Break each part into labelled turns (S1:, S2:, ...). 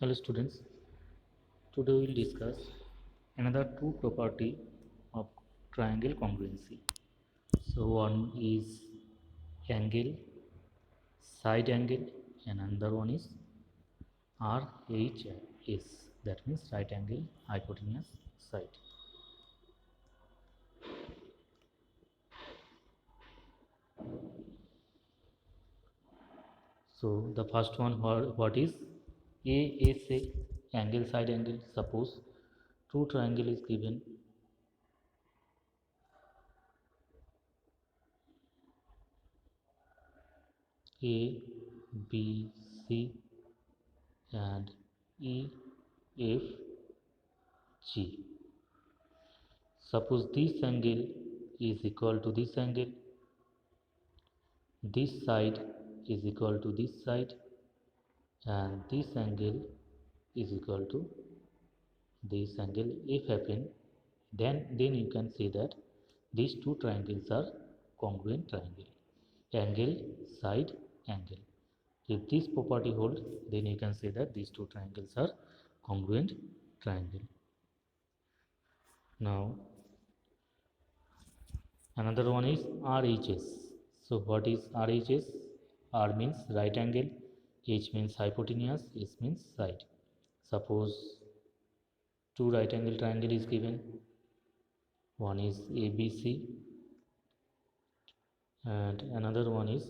S1: Hello students, today we will discuss another two property of triangle congruency. So one is angle, side angle, and another one is RHS, that means right angle hypotenuse side. So the first one, what is ASA, angle side angle? Suppose two triangle is given A, B, C and E, F, G. Suppose this angle is equal to this angle, this side is equal to this side, and this angle is equal to this angle. If happen, then you can say that these two triangles are congruent triangle. Angle, side, angle. If this property holds, then you can say that these two triangles are congruent triangle. Now another one is RHS. So what is RHS? R means right angle, H means hypotenuse, S means side. Suppose two right angle triangle is given. One is ABC and another one is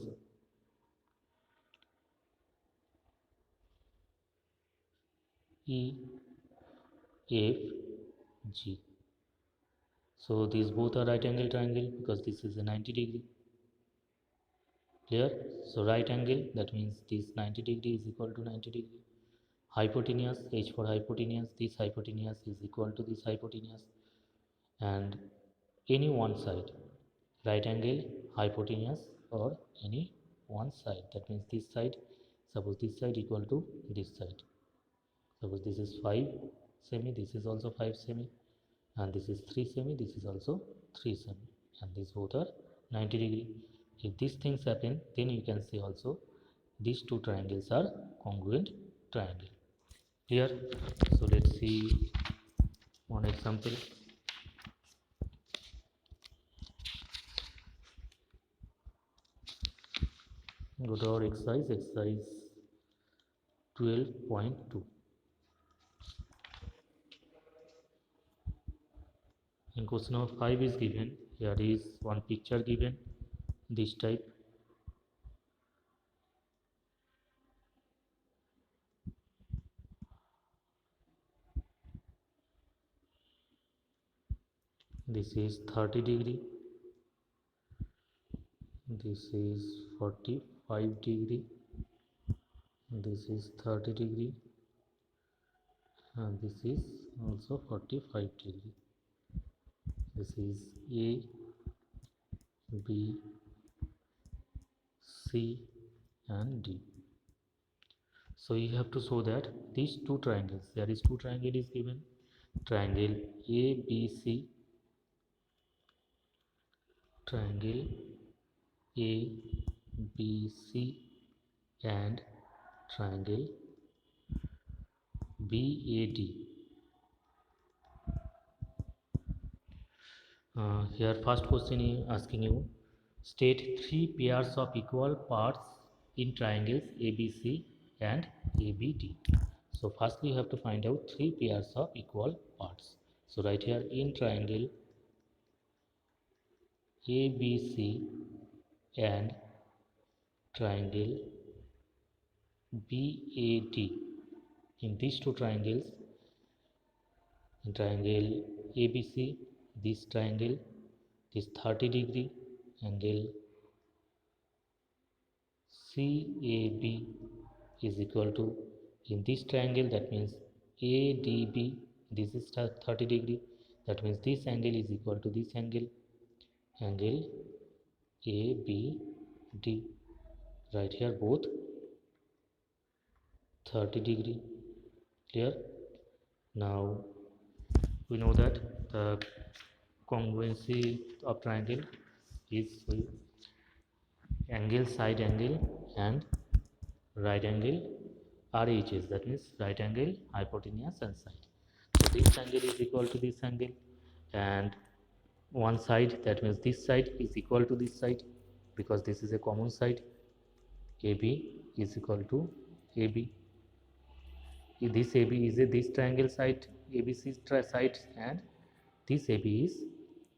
S1: EFG. So these both are right angle triangle because this is a 90 degree. Clear? So right angle, that means this 90 degree is equal to 90 degree. Hypotenuse, H for hypotenuse, this hypotenuse is equal to this hypotenuse, and any one side, right angle, hypotenuse, or any one side, that means this side, suppose this side equal to this side. Suppose this is 5 semi, this is also 5 semi, and this is 3 semi, this is also 3 semi, and these both are 90 degree. If these things happen, then you can say also these two triangles are congruent triangle. Here, so let's see one example. Go to our exercise 12.2. In question number 5 is given, here is one picture given, this type. This is 30 degree, this is 45 degree, this is 30 degree, and this is also 45 degree. This is A, B, C and D. So you have to show that these two triangles, there is two triangle is given, triangle ABC, triangle ABC and triangle BAD. Here first question is asking you, state three pairs of equal parts in triangles ABC and ABD. So firstly you have to find out three pairs of equal parts. So right here in triangle ABC and triangle BAD. In these two triangles, in triangle ABC, this triangle, this 30 degree angle CAB is equal to, in this triangle, that means ADB, this is 30 degree, that means this angle is equal to this angle, angle ABD. Right here both 30 degree. Clear? Now we know that the congruency of triangle is angle, side angle and right angle RHS, that means right angle, hypotenuse and side. So this angle is equal to this angle, and one side, that means this side, is equal to this side because this is a common side. AB is equal to AB. This AB is this triangle side, ABC side, and this AB is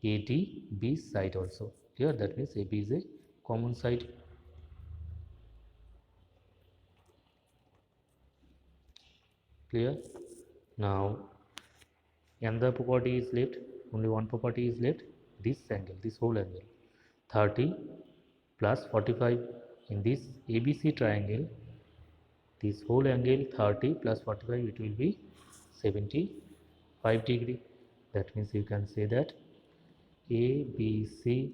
S1: ADB side also. Here that means AB is a common side. Clear? Now another property is left, only one property is left, this angle, this whole angle, 30 plus 45. In this ABC triangle, this whole angle 30 plus 45, it will be 75 degree. That means you can say that ABC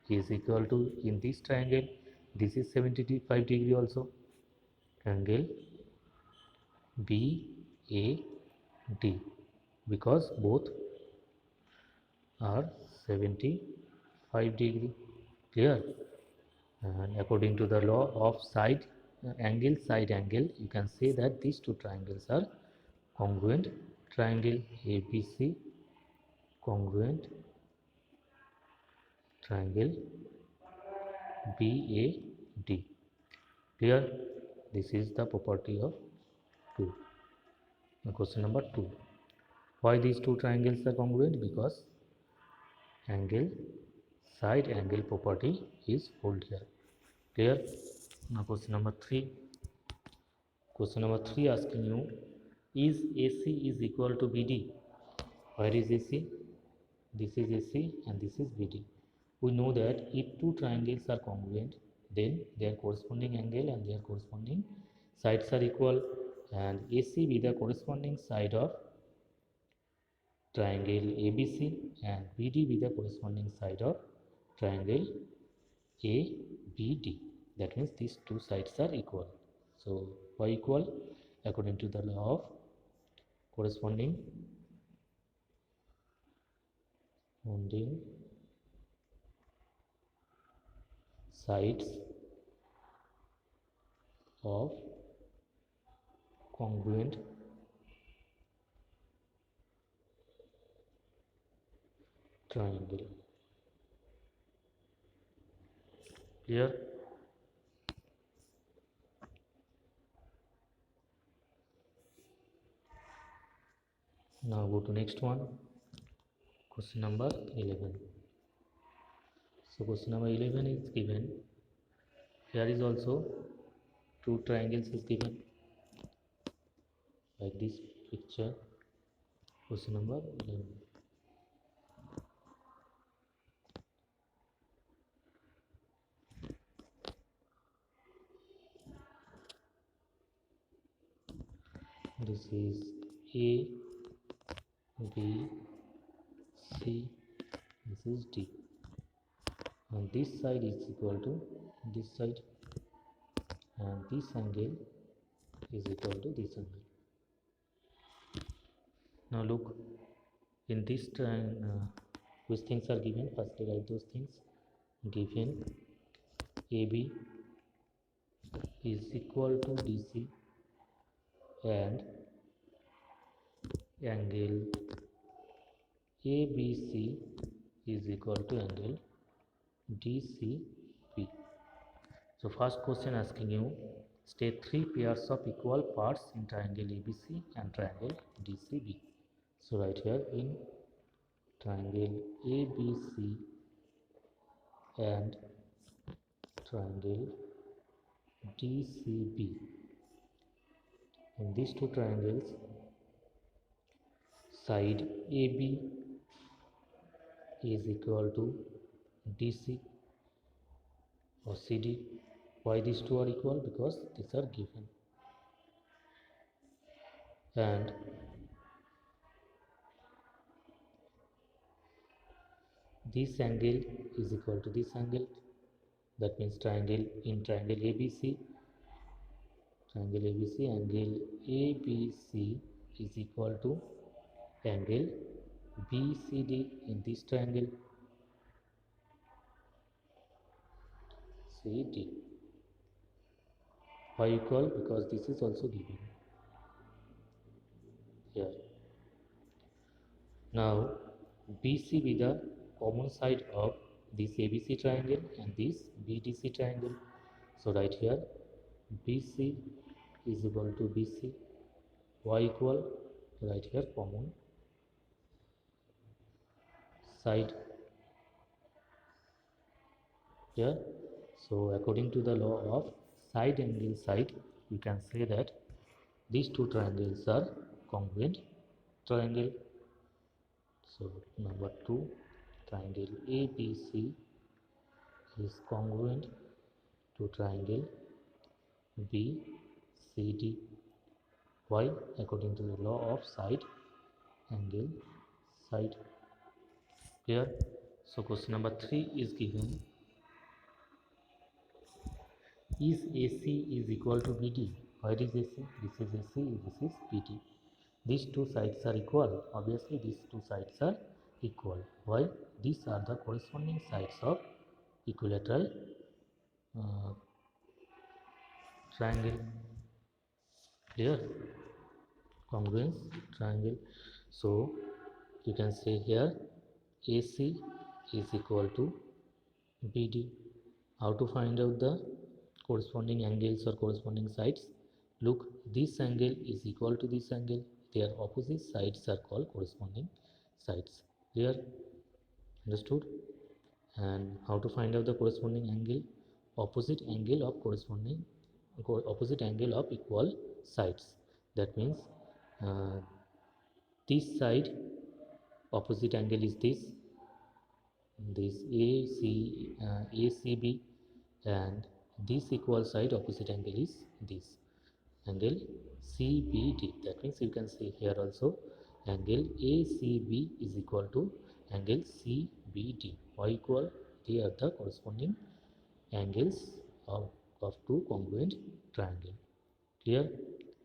S1: is equal to, in this triangle, this is 75 degree also, angle BAD, because both are 75 degree. Clear? And according to the law of side angle, you can say that these two triangles are congruent triangle. ABC congruent triangle BAD. Clear? This is the property of 2. Now question number 2. Why these two triangles are congruent? Because angle side angle property is hold here. Clear? Now question number 3. Question number 3 asking you, is AC is equal to BD? Where is AC? This is AC and this is BD. We know that if two triangles are congruent, then their corresponding angle and their corresponding sides are equal, and AC be the corresponding side of triangle ABC and BD be the corresponding side of triangle ABD. That means these two sides are equal. So why equal? According to the law of corresponding sides of congruent triangle. Clear? Now go to next one, question number 11. So question number 11 is given. Here is also two triangles is given like this picture. Question number 11. This is A, B, C, this is D, and this side is equal to this side, and this angle is equal to this angle. Now look, in this which things are given? Firstly write those things. Given AB is equal to DC and angle ABC is equal to angle DCB. So first question asking you, state three pairs of equal parts in triangle ABC and triangle DCB. So right here, in triangle ABC and triangle DCB, in these two triangles, side AB is equal to DC or CD. Why these two are equal? Because these are given. And this angle is equal to this angle. That means triangle, in triangle ABC, angle ABC is equal to angle BCD in this triangle CD. Why equal? Because this is also given here. Now BC be the common side of this ABC triangle and this BDC triangle. So right here BC is equal to BC. Why equal? Right here common side here. So according to the law of side angle side, you can say that these two triangles are congruent triangle. So number 2, triangle ABC is congruent to triangle BCD. Why? According to the law of side angle side here. So question number 3 is given, is AC is equal to BD? Where is AC? This is AC, this is BD. These two sides are equal. Obviously these two sides are equal. Why? These are the corresponding sides of equilateral triangle. Clear? Congruence triangle. So you can say here AC is equal to BD. How to find out the corresponding angles or corresponding sides? Look, this angle is equal to this angle. Their opposite sides are called corresponding sides. Clear? Understood? And how to find out the corresponding angle? Opposite angle of opposite angle of equal sides. That means uh, this side opposite angle is this ACB, and this equal side opposite angle is this angle CBD. That means you can say here also angle ACB is equal to angle CBD. Why equal? They are the corresponding angles of two congruent triangle. Clear?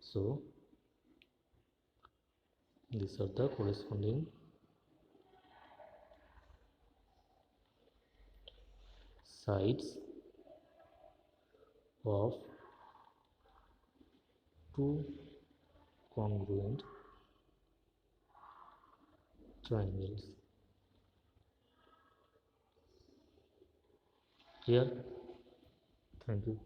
S1: So these are the corresponding sides of two congruent triangles. Clear? Thank you.